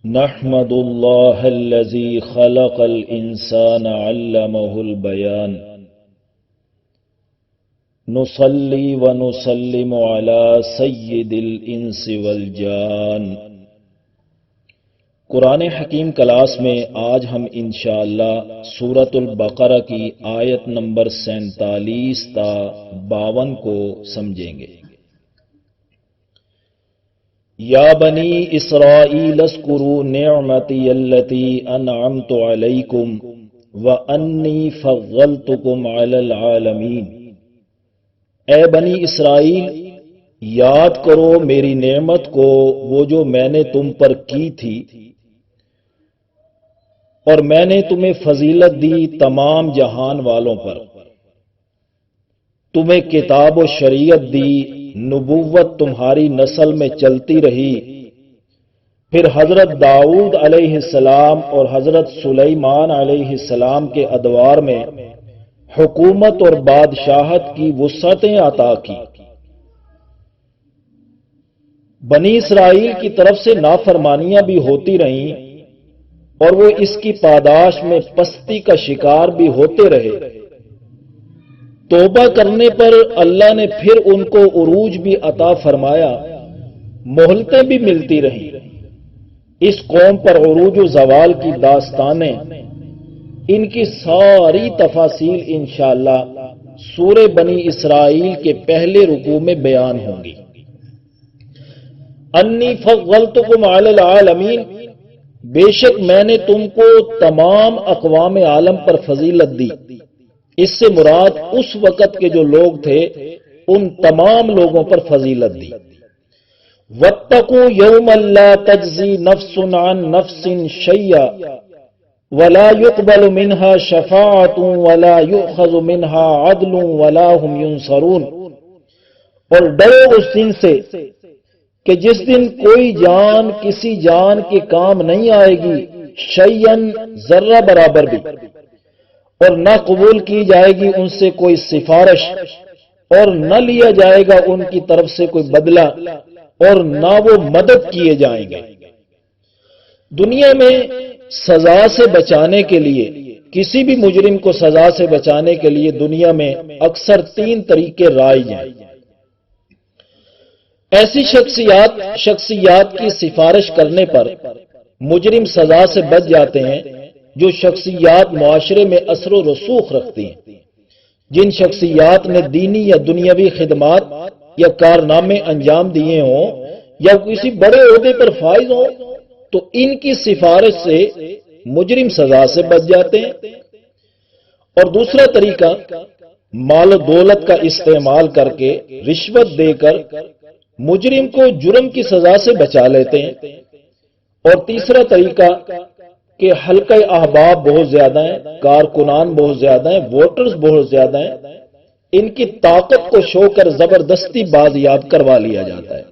نحمد اللہ الذی خلق الانسان علمہ البیان نصلی ونسلم علی سید الانس والجان۔ قرآن حکیم کلاس میں آج ہم انشاءاللہ سورۃ البقرہ کی آیت نمبر 47 تا 52 کو سمجھیں گے۔ یا بنی اسرائیل اذکروا نعمتی التی انعمت علیکم وانی فضلتکم علی العالمین۔ اے بنی اسرائیل، یاد کرو میری نعمت کو، وہ جو میں نے تم پر کی تھی، اور میں نے تمہیں فضیلت دی تمام جہان والوں پر۔ تمہیں کتاب و شریعت دی، نبوت تمہاری نسل میں چلتی رہی۔ پھر حضرت داؤد علیہ السلام اور حضرت سلیمان علیہ السلام کے ادوار میں حکومت اور بادشاہت کی وسعتیں عطا کی۔ بنی اسرائیل کی طرف سے نافرمانیاں بھی ہوتی رہیں اور وہ اس کی پاداش میں پستی کا شکار بھی ہوتے رہے۔ توبہ کرنے پر اللہ نے پھر ان کو عروج بھی عطا فرمایا، مہلتیں بھی ملتی رہیں۔ اس قوم پر عروج و زوال کی داستانیں، ان کی ساری تفاصیل انشاءاللہ سورہ بنی اسرائیل کے پہلے رکوع میں بیان ہوں گی۔ انی فضلتکم علی العالمین، بے شک میں نے تم کو تمام اقوام عالم پر فضیلت دی۔ اس سے مراد اس وقت کے جو لوگ تھے ان تمام لوگوں پر فضیلت دی۔ واتقوا یوما لا تجزی نفس عن نفس شیئا ولا يقبل منها شفاعۃ ولا یؤخذ منها عدل ولا هم ينصرون۔ اور ڈرو اس دن سے کہ جس دن کوئی جان کسی جان کے کام نہیں آئے گی، شیئن ذرہ برابر بھی، اور نہ قبول کی جائے گی ان سے کوئی سفارش، اور نہ لیا جائے گا ان کی طرف سے کوئی بدلہ، اور نہ وہ مدد کیے جائیں گے۔ دنیا میں سزا سے بچانے کے لیے، کسی بھی مجرم کو سزا سے بچانے کے لیے دنیا میں اکثر 3 طریقے رائج ہیں۔ ایسی شخصیات کی سفارش کرنے پر مجرم سزا سے بچ جاتے ہیں جو شخصیات معاشرے میں اثر و رسوخ رکھتی ہیں۔ جن شخصیات نے دینی یا دنیاوی خدمات یا کارنامے انجام دیے ہوں یا کسی بڑے عہدے پر فائز ہوں تو ان کی سفارش سے مجرم سزا سے بچ جاتے ہیں۔ اور دوسرا طریقہ، مال و دولت کا استعمال کر کے، رشوت دے کر مجرم کو جرم کی سزا سے بچا لیتے ہیں۔ اور تیسرا طریقہ کہ حلقہ احباب بہت زیادہ ہیں، کارکنان بہت زیادہ ہیں، ووٹرز بہت زیادہ ہیں، ان کی طاقت کو شو کر زبردستی بازیاب کروا لیا جاتا ہے۔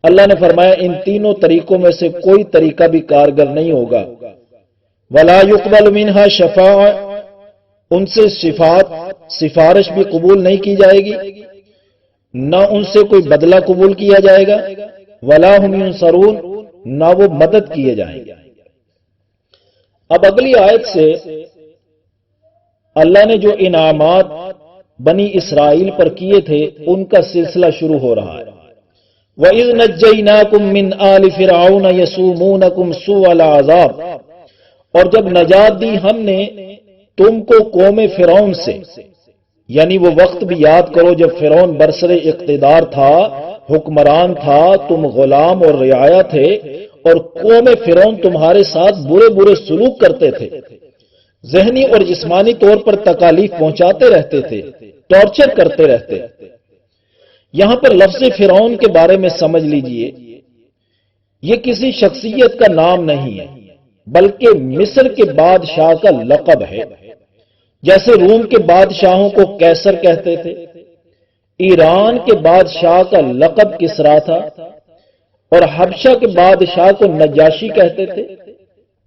اللہ نے فرمایا ان تینوں طریقوں میں سے کوئی طریقہ بھی کارگر نہیں ہوگا۔ ولا يقبل منها شفاعہ، ان سے سفارش بھی قبول نہیں کی جائے گی، نہ ان سے کوئی بدلہ قبول کیا جائے گا، ولا هم ينصرون، نہ وہ مدد کیے جائیں گے۔ اب اگلی آیت سے اللہ نے جو انعامات بنی اسرائیل پر کیے تھے ان کا سلسلہ شروع ہو رہا ہے۔ وَإِذْ نَجَّيْنَاكُمْ مِنْ آلِ فِرْعَوْنَ يَسُومُونَكُمْ سُوءَ الْعَذَابِ، اور جب نجات دی ہم نے تم کو قوم فرعون سے، یعنی وہ وقت بھی یاد کرو جب فرعون برسر اقتدار تھا، حکمران تھا، تم غلام اور رعایا تھے، اور قوم فرعون تمہارے ساتھ برے سلوک کرتے تھے، ذہنی اور جسمانی طور پر تکالیف پہنچاتے رہتے تھے، ٹارچر کرتے رہتے۔ یہاں پر لفظ فرعون کے بارے میں سمجھ لیجئے، یہ کسی شخصیت کا نام نہیں ہے بلکہ مصر کے بادشاہ کا لقب ہے۔ جیسے روم کے بادشاہوں کو کیسر کہتے تھے، ایران کے بادشاہ کا لقب کسرا تھا، اور حبشہ کے بادشاہ کو نجاشی کہتے تھے،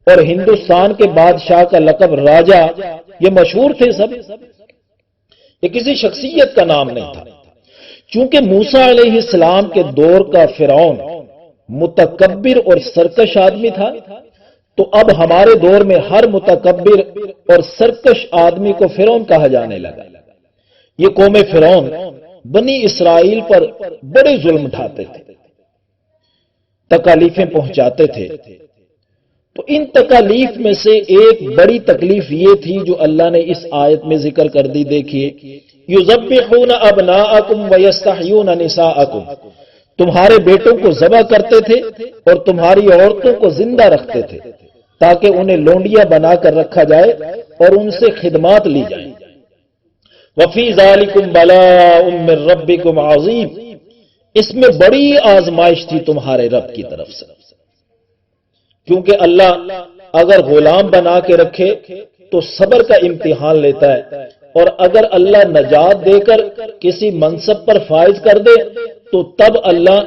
اور ہندوستان کے بادشاہ کا لقب راجہ، یہ مشہور تھے سب۔ یہ کسی شخصیت کا نام نہیں تھا۔ چونکہ موسیٰ علیہ السلام کے دور کا فرعون متکبر اور سرکش آدمی تھا، تو اب ہمارے دور میں ہر متکبر اور سرکش آدمی کو فرعون کہا جانے لگا۔ یہ قوم فرعون بنی اسرائیل پر بڑے ظلم اٹھاتے تھے، تکالیفیں پہنچاتے تھے۔ تو ان تکالیف میں سے ایک بڑی تکلیف یہ تھی جو اللہ نے اس آیت میں ذکر کر دی، دیکھیے، یذبحون ابناءکم ویستحیون نساءکم، تمہارے بیٹوں کو ذبح کرتے تھے اور تمہاری عورتوں کو زندہ رکھتے تھے تاکہ انہیں لونڈیاں بنا کر رکھا جائے اور ان سے خدمات لی جائیں۔ وفی ذالکم بلاء من ربکم عظیم، اس میں بڑی آزمائش تھی تمہارے رب کی طرف سے، کیونکہ اللہ اگر غلام بنا کے رکھے تو صبر کا امتحان لیتا ہے، اور اگر اللہ نجات دے کر کسی منصب پر فائز کر دے تو تب اللہ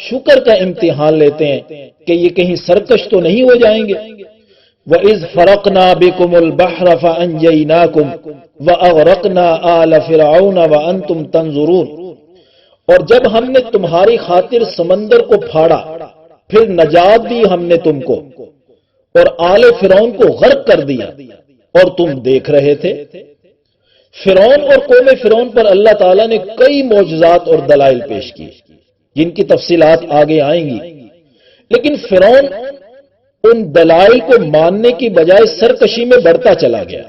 شکر کا امتحان لیتے ہیں کہ یہ کہیں سرکش تو نہیں ہو جائیں گے۔ وَإِذْ فَرَقْنَا بِكُمُ الْبَحْرَ فَأَنْجَيْنَاكُمْ وَأَغْرَقْنَا آلَ فِرْعَوْنَ وَأَنْتُمْ تَنْظُرُونَ، اور جب ہم نے تمہاری خاطر سمندر کو پھاڑا پھر نجات دی ہم نے تم کو اور آل فرعون کو غرق کر دیا اور تم دیکھ رہے تھے۔ فرعون اور قوم فرعون پر اللہ تعالیٰ نے کئی معجزات اور دلائل پیش کیے جن کی تفصیلات آگے آئیں گی، لیکن فرعون ان دلائل کو ماننے کی بجائے سرکشی میں بڑھتا چلا گیا،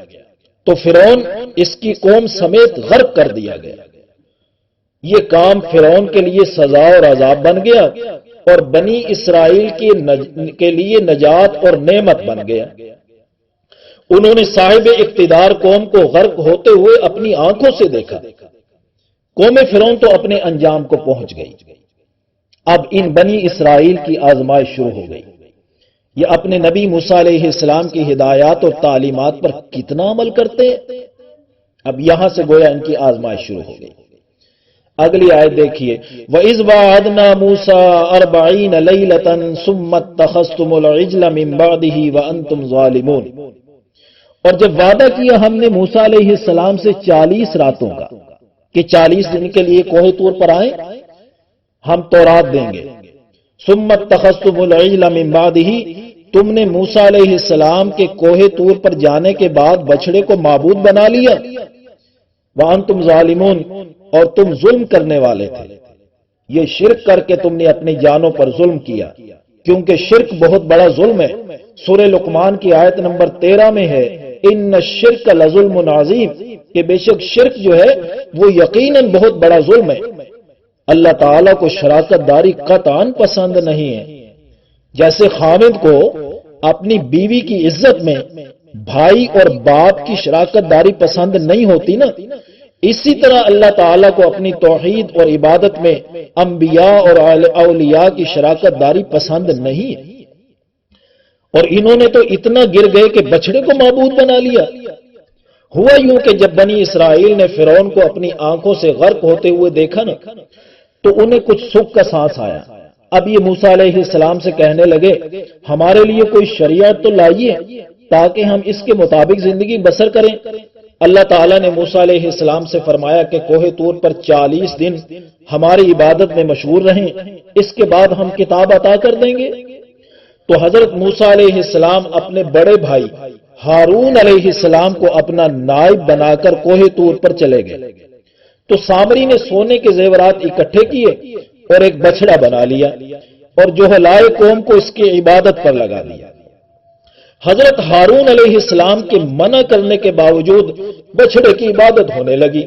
تو فرعون اس کی قوم سمیت غرق کر دیا گیا۔ یہ کام فرعون کے لیے سزا اور عذاب بن گیا اور بنی اسرائیل کے لیے نجات اور نعمت بن گیا۔ انہوں نے صاحب اقتدار قوم کو غرق ہوتے ہوئے اپنی آنکھوں سے دیکھا۔ قوم فرعون تو اپنے انجام کو پہنچ گئی۔ اب ان بنی اسرائیل کی آزمائش شروع ہو گئی۔ یہ اپنے نبی موسیٰ علیہ السلام کی ہدایات اور تعلیمات پر کتنا عمل کرتے ہیں، اب یہاں سے گویا ان کی آزمائش شروع ہو گئی۔ اگلی آیت دیکھیے، وَإِذْ وَعَدْنَا مُوسَىٰ 40 لَيْلَةً ثُمَّ اتَّخَذْتُمُ الْعِجْلَ مِن بَعْدِهِ وَأَنْتُمْ ظَالِمُونَ، اور جب وعدہ کیا ہم نے موسیٰ علیہ السلام سے 40 راتوں کا کہ 40 دن کے لیے کوہ طور پر آئیں، ہم تورات دیں گے۔ ثُمَّ اتَّخَذْتُمُ الْعِجْلَ مِن بَعْدِهِ، تم نے موسیٰ علیہ السلام کے کوہ طور پر جانے کے بعد بچڑے کو معبود بنا لیا۔ وَأَنْتُمْ ظَالِمُونَ، اور تم ظلم کرنے والے تھے۔ یہ شرک کر کے تم نے اپنی جانوں پر ظلم کیا، کیونکہ شرک بہت بڑا ظلم ہے۔ سورہ لقمان کی آیت نمبر 13 میں ہے، ان الشرک لظلم عظیم، کہ بے شک شرک جو ہے وہ یقیناً بہت بڑا ظلم ہے۔ اللہ تعالیٰ کو شراکت داری قطعاً پسند نہیں ہے۔ جیسے خاوند کو اپنی بیوی کی عزت میں بھائی اور باپ کی شراکت داری پسند نہیں ہوتی نا، اسی طرح اللہ تعالیٰ کو اپنی توحید اور عبادت میں انبیاء اور اولیاء کی شراکت داری پسند نہیں ہے۔ اور انہوں نے تو اتنا گر گئے کہ بچڑے کو معبود بنا لیا۔ ہوا یوں کہ جب بنی اسرائیل نے فرعون کو اپنی آنکھوں سے غرق ہوتے ہوئے دیکھا نا، تو انہیں کچھ سکھ کا سانس آیا۔ اب یہ موسیٰ علیہ السلام سے کہنے لگے، ہمارے لیے کوئی شریعت تو لائیے تاکہ ہم اس کے مطابق زندگی بسر کریں۔ اللہ تعالیٰ نے موسیٰ علیہ السلام سے فرمایا کہ کوہ طور پر 40 دن ہماری عبادت میں مشغول رہیں، اس کے بعد ہم کتاب عطا کر دیں گے۔ تو حضرت موسیٰ علیہ السلام اپنے بڑے بھائی ہارون علیہ السلام کو اپنا نائب بنا کر کوہ طور پر چلے گئے۔ تو سامری نے سونے کے زیورات اکٹھے کیے اور ایک بچڑا بنا لیا اور جوہلائے قوم کو اس کی عبادت پر لگا دیا۔ حضرت ہارون علیہ السلام کے منع کرنے کے باوجود بچڑے کی عبادت ہونے لگی۔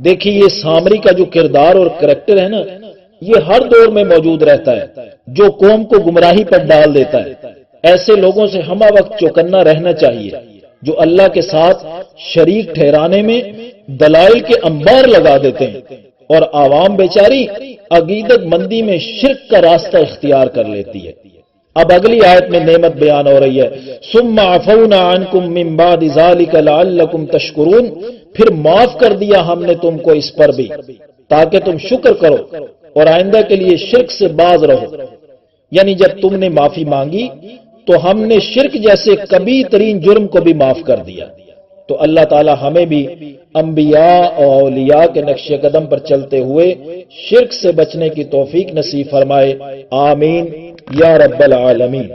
دیکھیے یہ سامری کا جو کردار اور کریکٹر ہے نا، یہ ہر دور میں موجود رہتا ہے، جو قوم کو گمراہی پر ڈال دیتا ہے۔ ایسے لوگوں سے ہمہ وقت چوکنا رہنا چاہیے، جو اللہ کے ساتھ شریک ٹھہرانے میں دلائل کے انبار لگا دیتے ہیں اور عوام بیچاری عقیدت مندی میں شرک کا راستہ اختیار کر لیتی ہے۔ اب اگلی آیت میں نعمت بیان ہو رہی ہے، ثم عفونا عنکم من بعد ذلک لعلکم تشکرون، پھر معاف کر دیا ہم نے تم کو اس پر بھی تاکہ تم شکر کرو اور آئندہ کے لیے شرک سے باز رہو۔ یعنی جب تم نے معافی مانگی تو ہم نے شرک جیسے کبھی ترین جرم کو بھی معاف کر دیا۔ تو اللہ تعالی ہمیں بھی انبیاء اور اولیاء کے نقش قدم پر چلتے ہوئے شرک سے بچنے کی توفیق نصیب فرمائے، آمین یا رب العالمین۔